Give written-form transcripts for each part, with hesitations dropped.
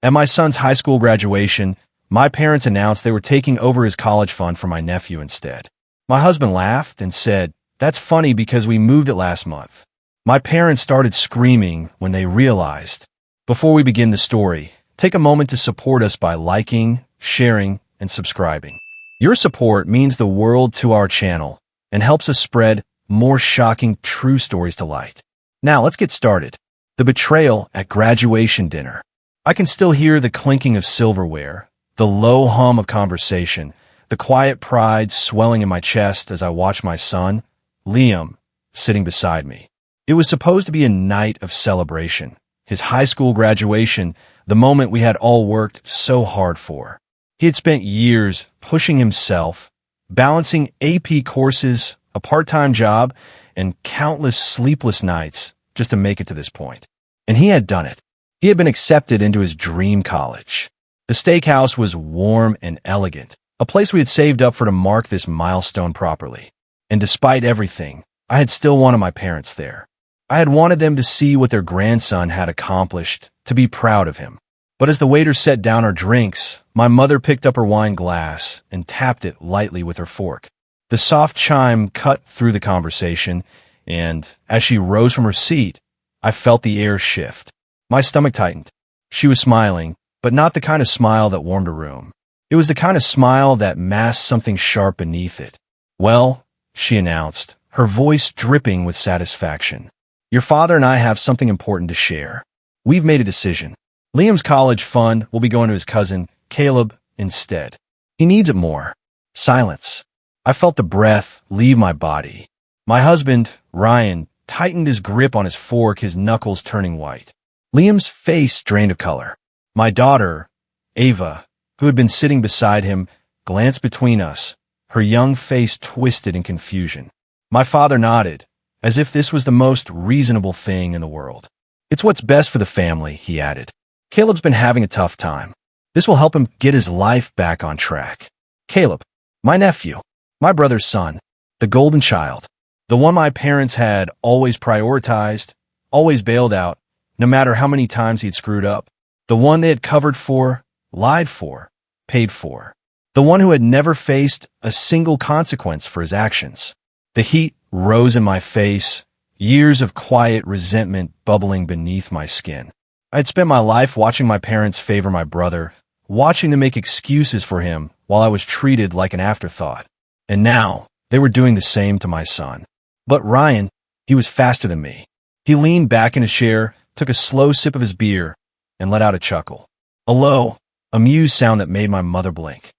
At my son's high school graduation, my parents announced they were taking over his college fund for my nephew instead. My husband laughed and said, "That's funny because we moved it last month." My parents started screaming when they realized. Before we begin the story, take a moment to support us by liking, sharing, and subscribing. Your support means the world to our channel and helps us spread more shocking true stories to light. Now let's get started. The betrayal at graduation dinner. I can still hear the clinking of silverware, the low hum of conversation, the quiet pride swelling in my chest as I watch my son, Liam, sitting beside me. It was supposed to be a night of celebration, his high school graduation, the moment we had all worked so hard for. He had spent years pushing himself, balancing AP courses, a part-time job, and countless sleepless nights just to make it to this point. And he had done it. He had been accepted into his dream college. The steakhouse was warm and elegant, a place we had saved up for to mark this milestone properly. And despite everything, I had still wanted my parents there. I had wanted them to see what their grandson had accomplished, to be proud of him. But as the waiter set down our drinks, my mother picked up her wine glass and tapped it lightly with her fork. The soft chime cut through the conversation, and as she rose from her seat, I felt the air shift. My stomach tightened. She was smiling, but not the kind of smile that warmed a room. It was the kind of smile that masked something sharp beneath it. "Well," she announced, her voice dripping with satisfaction, "your father and I have something important to share. We've made a decision. Liam's college fund will be going to his cousin, Caleb, instead. He needs it more." Silence. I felt the breath leave my body. My husband, Ryan, tightened his grip on his fork, his knuckles turning white. Liam's face drained of color. My daughter, Ava, who had been sitting beside him, glanced between us, her young face twisted in confusion. My father nodded, as if this was the most reasonable thing in the world. "It's what's best for the family," he added. "Caleb's been having a tough time. This will help him get his life back on track." Caleb, my nephew, my brother's son, the golden child, the one my parents had always prioritized, always bailed out, no matter how many times he'd screwed up, the one they had covered for, lied for, paid for, the one who had never faced a single consequence for his actions. The heat rose in my face, years of quiet resentment bubbling beneath my skin. I had spent my life watching my parents favor my brother, watching them make excuses for him while I was treated like an afterthought. And now, they were doing the same to my son. But Ryan, he was faster than me. He leaned back in his chair, took a slow sip of his beer, and let out a chuckle. A low, amused sound that made my mother blink.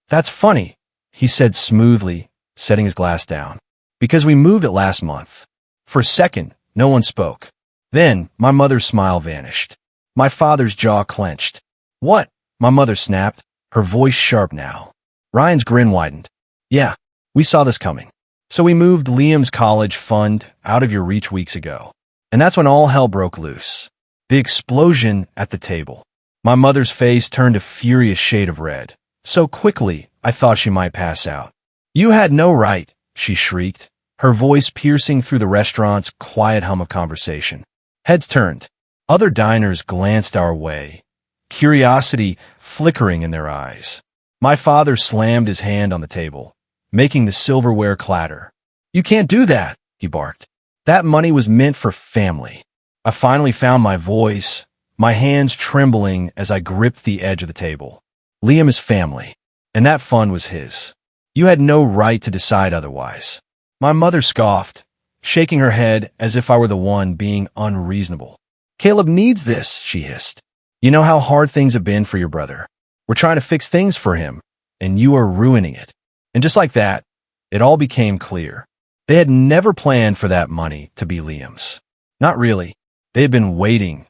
"That's funny," he said smoothly, setting his glass down. "Because we moved it last month." For a second, no one spoke. Then, my mother's smile vanished. My father's jaw clenched. "What?" my mother snapped, her voice sharp now. Ryan's grin widened. "Yeah, we saw this coming. So we moved Liam's college fund out of your reach weeks ago. And that's when all hell broke loose. The explosion at the table. My mother's face turned a furious shade of red. So quickly, I thought she might pass out. "You had no right," she shrieked, her voice piercing through the restaurant's quiet hum of conversation. Heads turned. Other diners glanced our way, curiosity flickering in their eyes. My father slammed his hand on the table, making the silverware clatter. "You can't do that," he barked. "That money was meant for family." I finally found my voice, my hands trembling as I gripped the edge of the table. "Liam is family, and that fund was his. You had no right to decide otherwise." My mother scoffed, shaking her head as if I were the one being unreasonable. "Caleb needs this," she hissed. "You know how hard things have been for your brother. We're trying to fix things for him, and you are ruining it." And just like that, it all became clear. They had never planned for that money to be Liam's. Not really. They had been waiting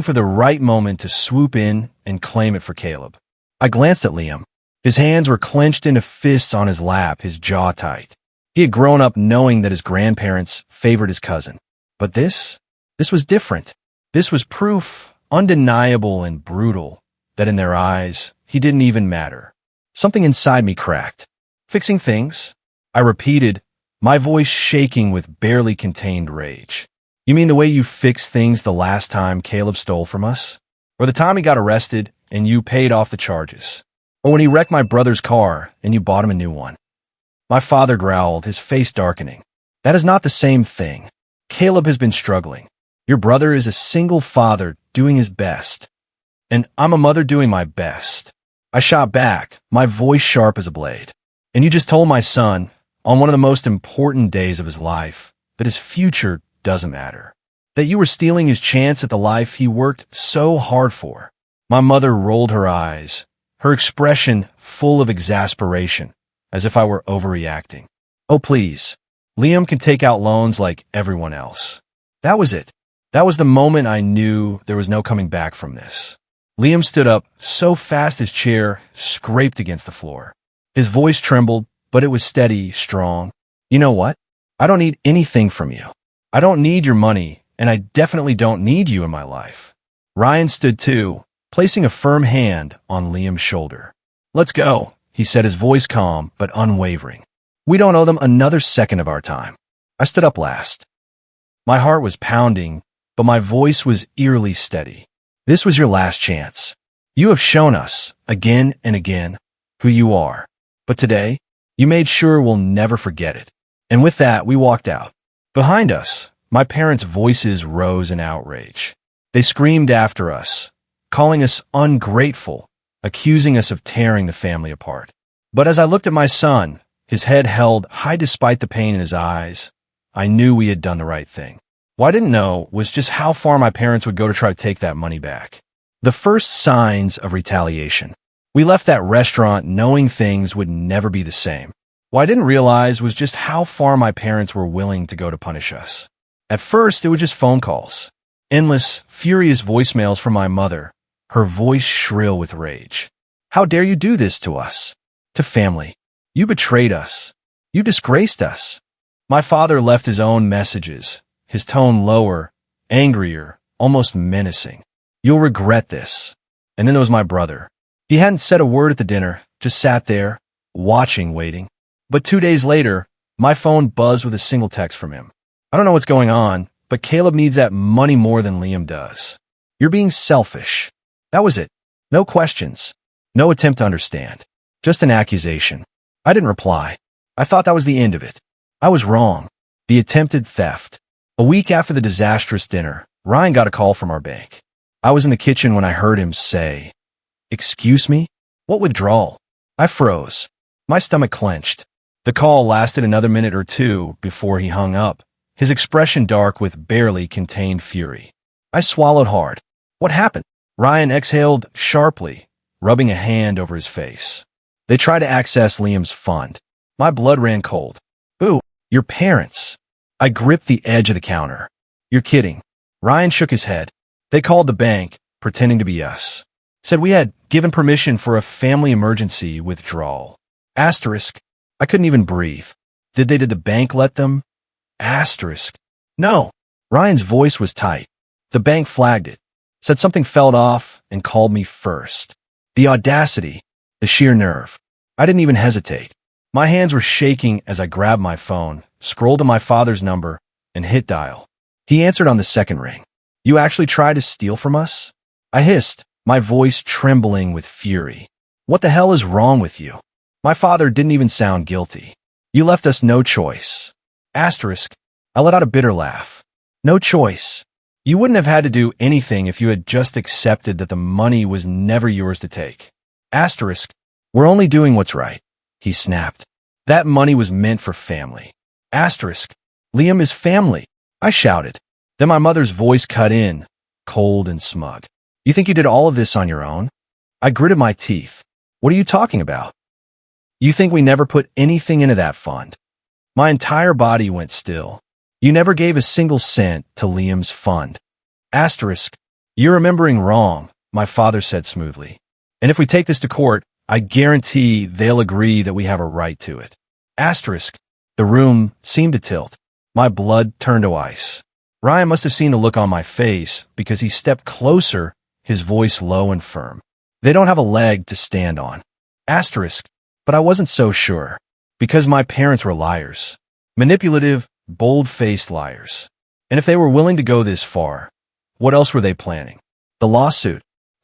for the right moment to swoop in and claim it for Caleb. I glanced at Liam. His hands were clenched into fists on his lap, his jaw tight. He had grown up knowing that his grandparents favored his cousin. But this was different. This was proof, undeniable and brutal, that in their eyes, he didn't even matter. Something inside me cracked. "Fixing things?" I repeated, my voice shaking with barely contained rage. "You mean the way you fixed things the last time Caleb stole from us? Or or the time he got arrested and you paid off the charges, or when he wrecked my brother's car and you bought him a new one. My father growled, his face darkening. That is not the same thing. Caleb has been struggling. Your brother is a single father doing his best, and I'm a mother doing my best. I shot back, my voice sharp as a blade. And you just told my son, on one of the most important days of his life, that his future doesn't matter. That you were stealing his chance at the life he worked so hard for. My mother rolled her eyes, her expression full of exasperation, as if I were overreacting. Oh, please. Liam can take out loans like everyone else. That was it. That was the moment I knew there was no coming back from this. Liam stood up so fast his chair scraped against the floor. His voice trembled, but it was steady, strong. You know what? I don't need anything from you. I don't need your money, and I definitely don't need you in my life. Ryan stood too, placing a firm hand on Liam's shoulder. Let's go, he said, his voice calm but unwavering. We don't owe them another second of our time. I stood up last. My heart was pounding, but my voice was eerily steady. This was your last chance. You have shown us, again and again, who you are. But today, you made sure we'll never forget it. And with that, we walked out. Behind us, my parents' voices rose in outrage. They screamed after us, calling us ungrateful, accusing us of tearing the family apart. But as I looked at my son, his head held high despite the pain in his eyes, I knew we had done the right thing. What I didn't know was just how far my parents would go to try to take that money back. The first signs of retaliation. We left that restaurant knowing things would never be the same. What I didn't realize was just how far my parents were willing to go to punish us. At first, it was just phone calls. Endless, furious voicemails from my mother, her voice shrill with rage. How dare you do this to us? To family. You betrayed us. You disgraced us. My father left his own messages, his tone lower, angrier, almost menacing. You'll regret this. And then there was my brother. He hadn't said a word at the dinner, just sat there, watching, waiting. But 2 days later, my phone buzzed with a single text from him. I don't know what's going on, but Caleb needs that money more than Liam does. You're being selfish. That was it. No questions. No attempt to understand. Just an accusation. I didn't reply. I thought that was the end of it. I was wrong. The attempted theft. A week after the disastrous dinner, Ryan got a call from our bank. I was in the kitchen when I heard him say, "Excuse me? What withdrawal?" I froze. My stomach clenched. The call lasted another minute or two before he hung up, his expression dark with barely contained fury. I swallowed hard. What happened? Ryan exhaled sharply, rubbing a hand over his face. They tried to access Liam's fund. My blood ran cold. Boo, your parents. I gripped the edge of the counter. You're kidding. Ryan shook his head. They called the bank, pretending to be us. Said we had given permission for a family emergency withdrawal. Asterisk. I couldn't even breathe. Did the bank let them? Asterisk. No. Ryan's voice was tight. The bank flagged it. Said something fell off and called me first. The audacity. The sheer nerve. I didn't even hesitate. My hands were shaking as I grabbed my phone, scrolled to my father's number, and hit dial. He answered on the second ring. You actually tried to steal from us? I hissed, my voice trembling with fury. What the hell is wrong with you? My father didn't even sound guilty. You left us no choice. Asterisk. I let out a bitter laugh. No choice. You wouldn't have had to do anything if you had just accepted that the money was never yours to take. Asterisk. We're only doing what's right. He snapped. That money was meant for family. Asterisk. Liam is family. I shouted. Then my mother's voice cut in, cold and smug. You think you did all of this on your own? I gritted my teeth. What are you talking about? You think we never put anything into that fund? My entire body went still. You never gave a single cent to Liam's fund. Asterisk. You're remembering wrong, my father said smoothly. And if we take this to court, I guarantee they'll agree that we have a right to it. Asterisk. The room seemed to tilt. My blood turned to ice. Ryan must have seen the look on my face because he stepped closer, his voice low and firm. They don't have a leg to stand on. Asterisk. But I wasn't so sure. Because my parents were liars. Manipulative, bold-faced liars. And if they were willing to go this far, what else were they planning? The lawsuit.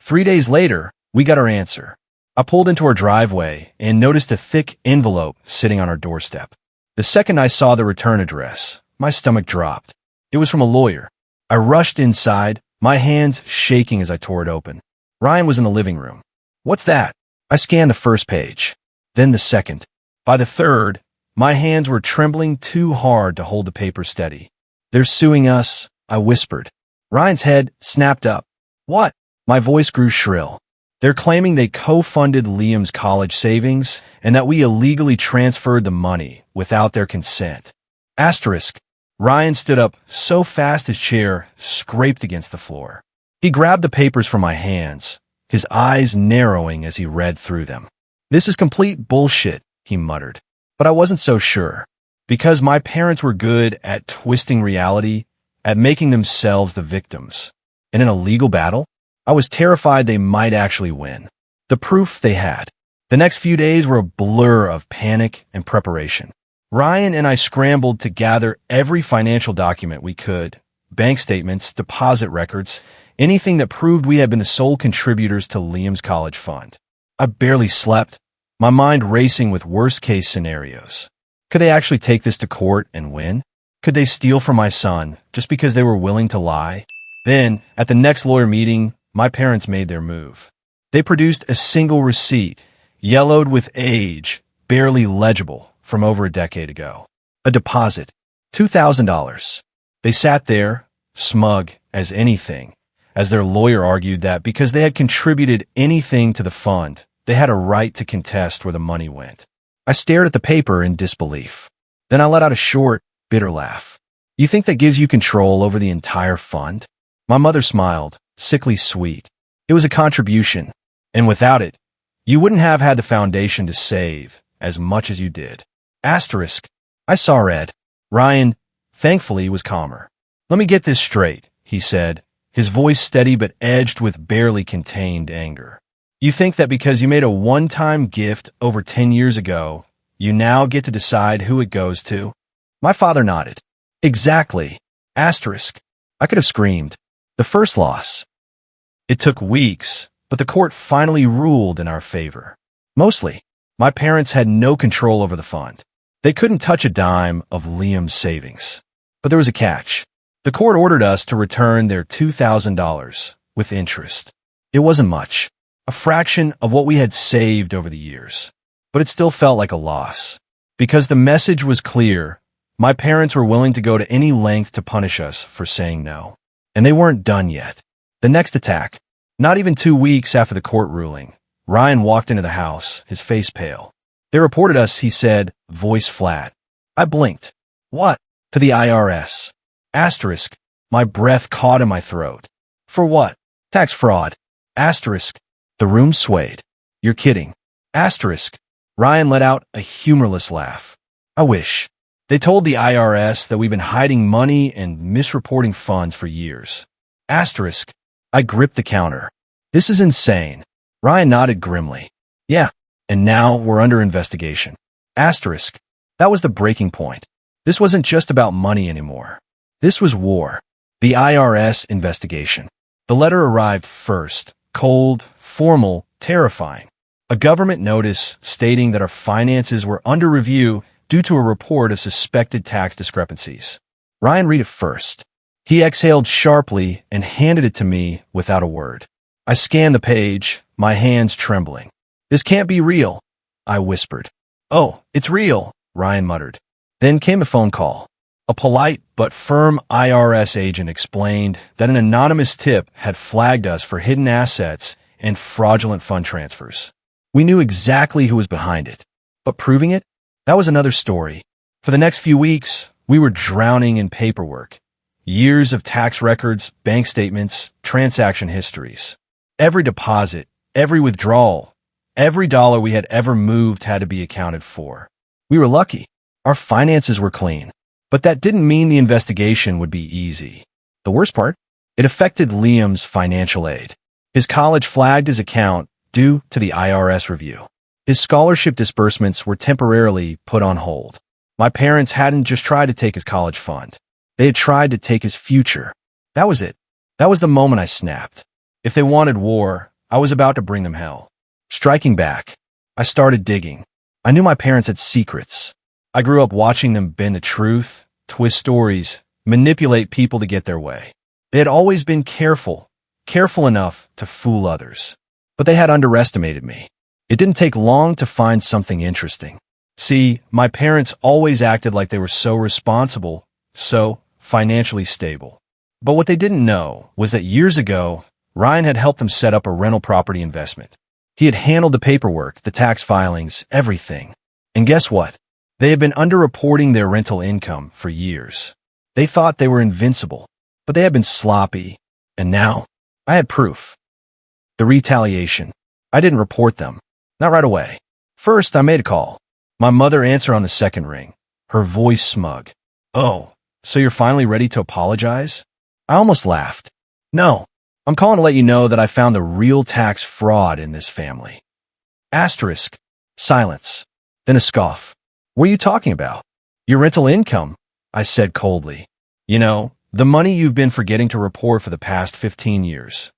3 days later, we got our answer. I pulled into our driveway and noticed a thick envelope sitting on our doorstep. The second I saw the return address, my stomach dropped. It was from a lawyer. I rushed inside, my hands shaking as I tore it open. Ryan was in the living room. "What's that?" I scanned the first page, then the second. By the third, my hands were trembling too hard to hold the paper steady. "They're suing us," I whispered. Ryan's head snapped up. "What?" My voice grew shrill. "They're claiming they co-funded Liam's college savings and that we illegally transferred the money without their consent." Asterisk. Ryan stood up so fast his chair scraped against the floor. He grabbed the papers from my hands, his eyes narrowing as he read through them. "This is complete bullshit," he muttered. But I wasn't so sure. Because my parents were good at twisting reality, at making themselves the victims. And in a legal battle, I was terrified they might actually win. The proof they had. The next few days were a blur of panic and preparation. Ryan and I scrambled to gather every financial document we could, bank statements, deposit records, anything that proved we had been the sole contributors to Liam's college fund. I barely slept, my mind racing with worst-case scenarios. Could they actually take this to court and win? Could they steal from my son just because they were willing to lie? Then, at the next lawyer meeting, my parents made their move. They produced a single receipt, yellowed with age, barely legible, from over a decade ago. A deposit, $2,000. They sat there, smug as anything, as their lawyer argued that because they had contributed anything to the fund, they had a right to contest where the money went. I stared at the paper in disbelief. Then I let out a short, bitter laugh. "You think that gives you control over the entire fund?" My mother smiled, sickly sweet. "It was a contribution, and without it, you wouldn't have had the foundation to save as much as you did." Asterisk. I saw red. Ryan, thankfully, was calmer. "Let me get this straight," he said, his voice steady but edged with barely contained anger. "You think that because you made a one-time gift over 10 years ago, you now get to decide who it goes to?" My father nodded. "Exactly." Asterisk. I could have screamed. The first loss. It took weeks, but the court finally ruled in our favor. Mostly, my parents had no control over the fund. They couldn't touch a dime of Liam's savings. But there was a catch. The court ordered us to return their $2,000 with interest. It wasn't much, a fraction of what we had saved over the years. But it still felt like a loss. Because the message was clear, my parents were willing to go to any length to punish us for saying no. And they weren't done yet. The next attack, not even 2 weeks after the court ruling, Ryan walked into the house, his face pale. "They reported us," he said, voice flat. I blinked. "What?" "To the IRS." Asterisk. My breath caught in my throat. "For what?" "Tax fraud." Asterisk. The room swayed. "You're kidding." Asterisk. Ryan let out a humorless laugh. "I wish. They told the IRS that we've been hiding money and misreporting funds for years." Asterisk. I gripped the counter. "This is insane." Ryan nodded grimly. "Yeah, and now we're under investigation." Asterisk. That was the breaking point. This wasn't just about money anymore. This was war. The IRS investigation. The letter arrived first, cold, formal, terrifying. A government notice stating that our finances were under review due to a report of suspected tax discrepancies. Ryan read it first. He exhaled sharply and handed it to me without a word. I scanned the page, my hands trembling. "This can't be real," I whispered. "Oh, it's real," Ryan muttered. Then came a phone call. A polite but firm IRS agent explained that an anonymous tip had flagged us for hidden assets and fraudulent fund transfers. We knew exactly who was behind it, but proving it? That was another story. For the next few weeks, we were drowning in paperwork. Years of tax records, bank statements, transaction histories. Every deposit, every withdrawal, every dollar we had ever moved had to be accounted for. We were lucky. Our finances were clean. But that didn't mean the investigation would be easy. The worst part? It affected Liam's financial aid. His college flagged his account due to the IRS review. His scholarship disbursements were temporarily put on hold. My parents hadn't just tried to take his college fund. They had tried to take his future. That was it. That was the moment I snapped. If they wanted war, I was about to bring them hell. Striking back, I started digging. I knew my parents had secrets. I grew up watching them bend the truth, twist stories, manipulate people to get their way. They had always been careful enough to fool others. But they had underestimated me. It didn't take long to find something interesting. See, my parents always acted like they were so responsible, so financially stable. But what they didn't know was that years ago, Ryan had helped them set up a rental property investment. He had handled the paperwork, the tax filings, everything. And guess what? They had been underreporting their rental income for years. They thought they were invincible, but they had been sloppy. And now, I had proof. The retaliation. I didn't report them. Not right away. First, I made a call. My mother answered on the second ring, her voice smug. "Oh, so you're finally ready to apologize?" I almost laughed. "No, I'm calling to let you know that I found the real tax fraud in this family." Asterisk. Silence. Then a scoff. "What are you talking about?" "Your rental income," I said coldly. "You know, the money you've been forgetting to report for the past 15 years.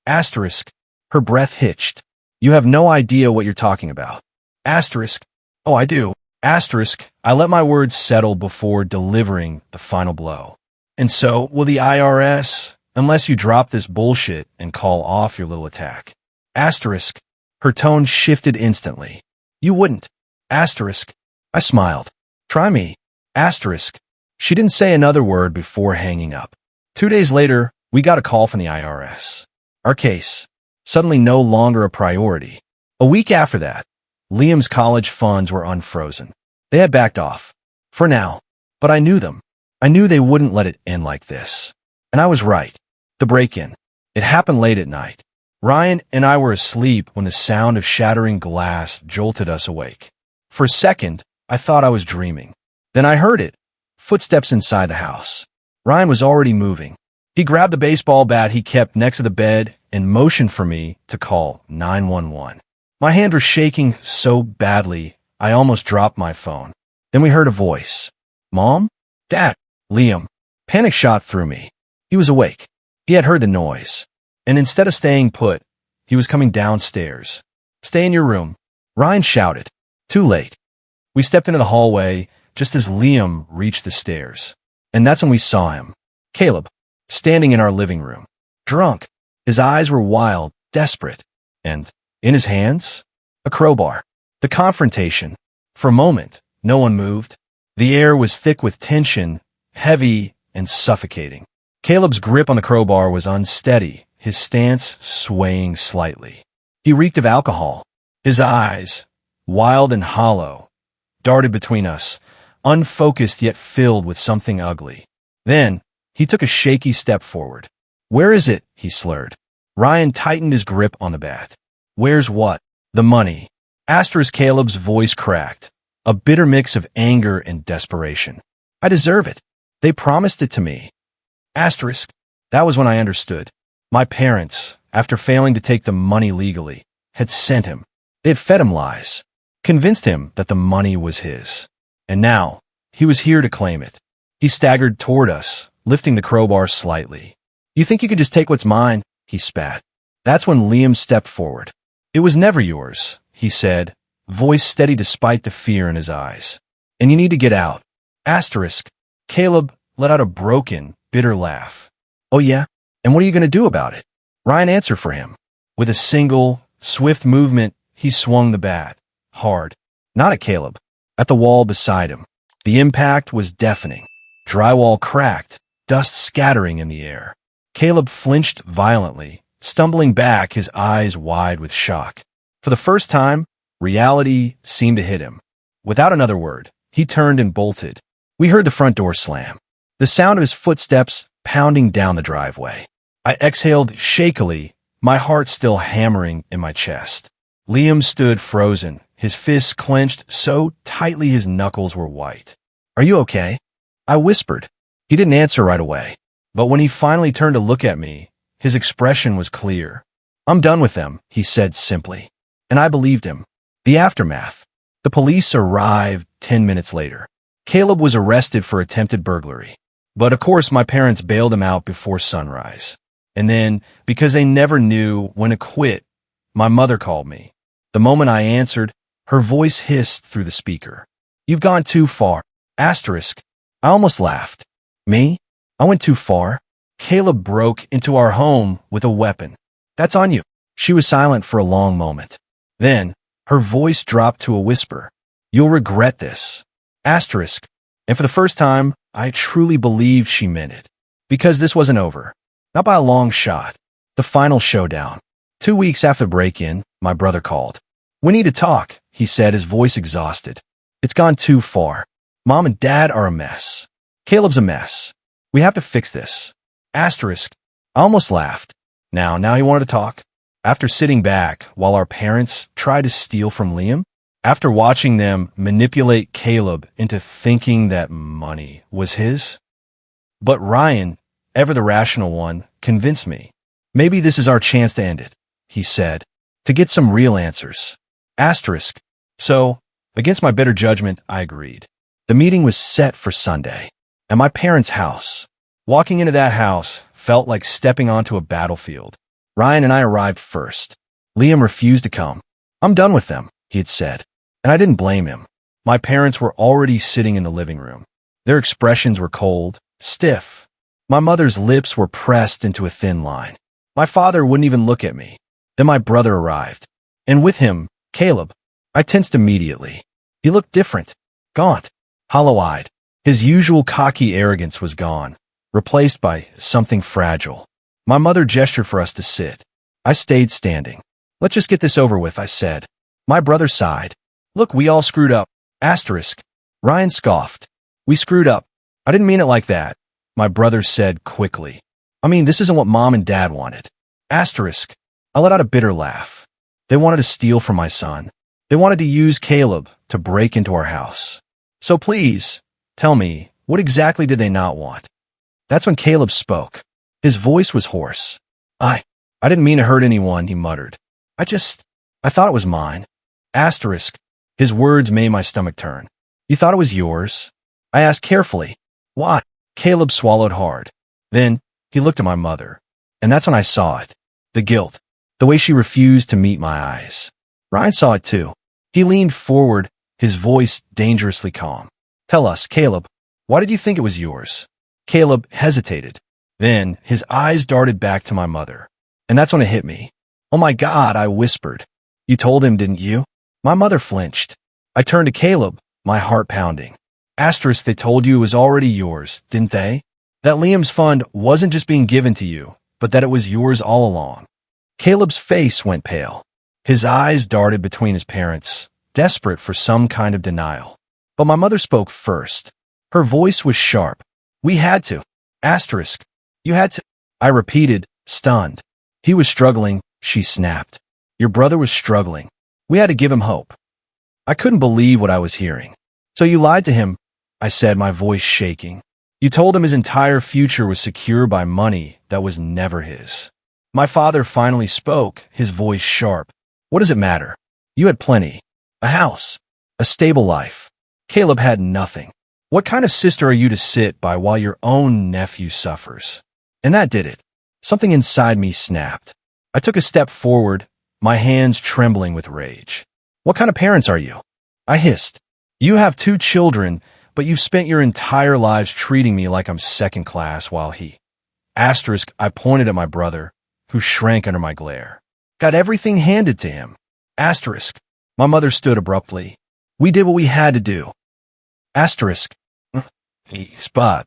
Asterisk. Her breath hitched. "You have no idea what you're talking about." Asterisk. "Oh, I do." Asterisk. I let my words settle before delivering the final blow. "And so will the IRS, unless you drop this bullshit and call off your little attack." Asterisk. Her tone shifted instantly. "You wouldn't." Asterisk. I smiled. "Try me." Asterisk. She didn't say another word before hanging up. 2 days later, we got a call from the IRS. Our case, suddenly no longer a priority. A week after that, Liam's college funds were unfrozen. They had backed off. For now. But I knew them. I knew they wouldn't let it end like this. And I was right. The break-in. It happened late at night. Ryan and I were asleep when the sound of shattering glass jolted us awake. For a second, I thought I was dreaming. Then I heard it. Footsteps inside the house. Ryan was already moving. He grabbed the baseball bat he kept next to the bed and motioned for me to call 911. My hand was shaking so badly, I almost dropped my phone. Then we heard a voice. "Mom? Dad?" Liam. Panic shot through me. He was awake. He had heard the noise. And instead of staying put, he was coming downstairs. "Stay in your room," Ryan shouted. Too late. We stepped into the hallway just as Liam reached the stairs. And that's when we saw him. Caleb, standing in our living room. Drunk. His eyes were wild, desperate. And in his hands, a crowbar. The confrontation. For a moment, no one moved. The air was thick with tension, heavy and suffocating. Caleb's grip on the crowbar was unsteady, his stance swaying slightly. He reeked of alcohol. His eyes, wild and hollow, darted between us, unfocused yet filled with something ugly. Then, he took a shaky step forward. "Where is it?" he slurred. Ryan tightened his grip on the bat. "Where's what?" "The money." Asterisk. Caleb's voice cracked, a bitter mix of anger and desperation. "I deserve it. They promised it to me." Asterisk. That was when I understood. My parents, after failing to take the money legally, had sent him. They had fed him lies, convinced him that the money was his. And now, he was here to claim it. He staggered toward us, lifting the crowbar slightly. "You think you could just take what's mine?" he spat. That's when Liam stepped forward. "It was never yours," he said, voice steady despite the fear in his eyes. "And you need to get out." Asterisk. Caleb let out a broken, bitter laugh. "Oh yeah? And what are you going to do about it?" Ryan answered for him. With a single, swift movement, he swung the bat, hard. Not at Caleb, at the wall beside him. The impact was deafening. Drywall cracked, dust scattering in the air. Caleb flinched violently, stumbling back, his eyes wide with shock. For the first time, reality seemed to hit him. Without another word, he turned and bolted. We heard the front door slam. The sound of his footsteps pounding down the driveway. I exhaled shakily, my heart still hammering in my chest. Liam stood frozen, his fists clenched so tightly his knuckles were white. "Are you okay?" I whispered. He didn't answer right away. But when he finally turned to look at me, his expression was clear. "I'm done with them," he said simply. And I believed him. The aftermath. The police arrived 10 minutes later. Caleb was arrested for attempted burglary. But of course my parents bailed him out before sunrise. And then, because they never knew when to quit, My mother called me. The moment I answered, her voice hissed through the speaker. You've gone too far. Asterisk. I almost laughed. Me? I went too far? Caleb broke into our home with a weapon. That's on you. She was silent for a long moment. Then, her voice dropped to a whisper. You'll regret this. Asterisk. And for the first time, I truly believed she meant it. Because this wasn't over. Not by a long shot. The final showdown. 2 weeks after the break-in, my brother called. We need to talk, he said, his voice exhausted. It's gone too far. Mom and Dad are a mess. Caleb's a mess. We have to fix this. Asterisk. I almost laughed. Now he wanted to talk. After sitting back while our parents tried to steal from Liam, after watching them manipulate Caleb into thinking that money was his. But Ryan, ever the rational one, convinced me. Maybe this is our chance to end it, he said, to get some real answers. Asterisk. So, against my better judgment, I agreed. The meeting was set for Sunday, at my parents' house. Walking into that house felt like stepping onto a battlefield. Ryan and I arrived first. Liam refused to come. I'm done with them, he had said, and I didn't blame him. My parents were already sitting in the living room. Their expressions were cold, stiff. My mother's lips were pressed into a thin line. My father wouldn't even look at me. Then my brother arrived, and with him, Caleb. I tensed immediately. He looked different, gaunt, hollow-eyed. His usual cocky arrogance was gone, replaced by something fragile. My mother gestured for us to sit. I stayed standing. Let's just get this over with, I said. My brother sighed. Look, we all screwed up. Asterisk. Ryan scoffed. We screwed up. I didn't mean it like that, my brother said quickly. I mean, this isn't what Mom and Dad wanted. Asterisk. I let out a bitter laugh. They wanted to steal from my son. They wanted to use Caleb to break into our house. So please, tell me, what exactly did they not want? That's when Caleb spoke. His voice was hoarse. I didn't mean to hurt anyone, he muttered. I thought it was mine. Asterisk. His words made my stomach turn. You thought it was yours? I asked carefully. Why? Caleb swallowed hard. Then, he looked at my mother. And that's when I saw it. The guilt. The way she refused to meet my eyes. Ryan saw it too. He leaned forward, his voice dangerously calm. Tell us, Caleb, why did you think it was yours? Caleb hesitated. Then, his eyes darted back to my mother. And that's when it hit me. Oh my God, I whispered. You told him, didn't you? My mother flinched. I turned to Caleb, my heart pounding. Asterisk, they told you it was already yours, didn't they? That Liam's fund wasn't just being given to you, but that it was yours all along. Caleb's face went pale. His eyes darted between his parents, desperate for some kind of denial. But my mother spoke first. Her voice was sharp. We had to. Asterisk. You had to. I repeated, stunned. He was struggling, she snapped. Your brother was struggling. We had to give him hope. I couldn't believe what I was hearing. So you lied to him, I said, my voice shaking. You told him his entire future was secure by money that was never his. My father finally spoke, his voice sharp. What does it matter? You had plenty. A house. A stable life. Caleb had nothing. What kind of sister are you to sit by while your own nephew suffers? And that did it. Something inside me snapped. I took a step forward, my hands trembling with rage. What kind of parents are you? I hissed. You have 2 children, but you've spent your entire lives treating me like I'm second class while he... Asterisk, I pointed at my brother, who shrank under my glare. Got everything handed to him. Asterisk. My mother stood abruptly. We did what we had to do. Asterisk. Spot.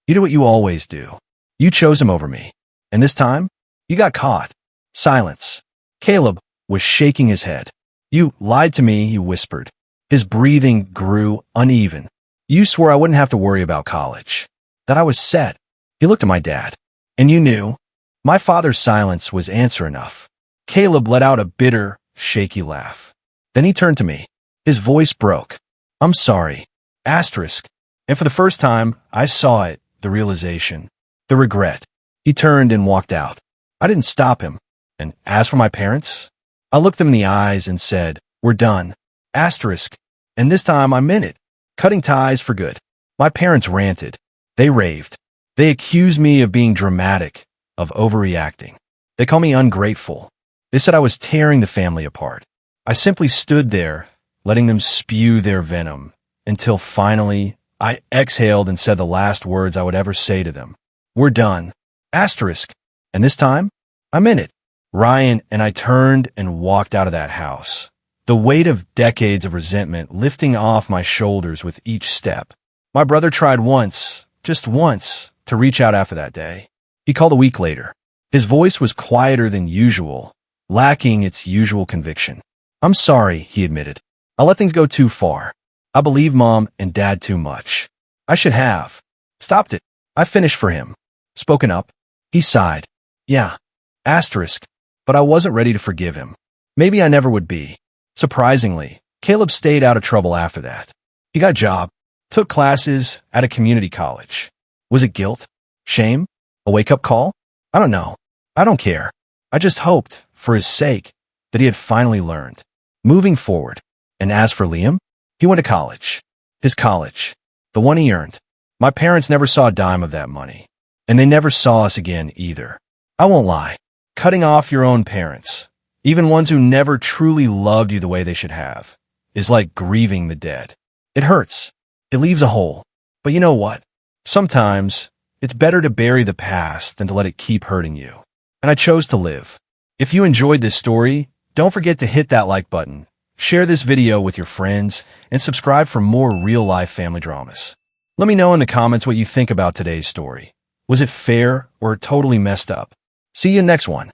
You did what you always do. You chose him over me. And this time, you got caught. Silence. Caleb was shaking his head. You lied to me, he whispered. His breathing grew uneven. You swore I wouldn't have to worry about college. That I was set. He looked at my dad. And you knew. My father's silence was answer enough. Caleb let out a bitter, shaky laugh. Then he turned to me. His voice broke. I'm sorry. Asterisk. And for the first time, I saw it, the realization, the regret. He turned and walked out. I didn't stop him. And as for my parents, I looked them in the eyes and said, we're done. Asterisk. And this time I meant it. Cutting ties for good. My parents ranted. They raved. They accused me of being dramatic, of overreacting. They called me ungrateful. They said I was tearing the family apart. I simply stood there, letting them spew their venom, until finally I exhaled and said the last words I would ever say to them. We're done. Asterisk. And this time, I meant it. Ryan and I turned and walked out of that house, the weight of decades of resentment lifting off my shoulders with each step. My brother tried once, just once, to reach out after that day. He called a week later. His voice was quieter than usual, lacking its usual conviction. I'm sorry, he admitted. I let things go too far. I believe Mom and Dad too much. I should have stopped it. I finished for him. Spoken up. He sighed. Yeah. Asterisk. But I wasn't ready to forgive him. Maybe I never would be. Surprisingly, Caleb stayed out of trouble after that. He got a job, took classes at a community college. Was it guilt? Shame? A wake-up call? I don't know. I don't care. I just hoped, for his sake, that he had finally learned. Moving forward. And as for Liam, he went to college. His college. The one he earned. My parents never saw a dime of that money. And they never saw us again either. I won't lie. Cutting off your own parents, even ones who never truly loved you the way they should have, is like grieving the dead. It hurts. It leaves a hole. But you know what? Sometimes, it's better to bury the past than to let it keep hurting you. And I chose to live. If you enjoyed this story, don't forget to hit that like button, share this video with your friends, and subscribe for more real-life family dramas. Let me know in the comments what you think about today's story. Was it fair or totally messed up? See you next one.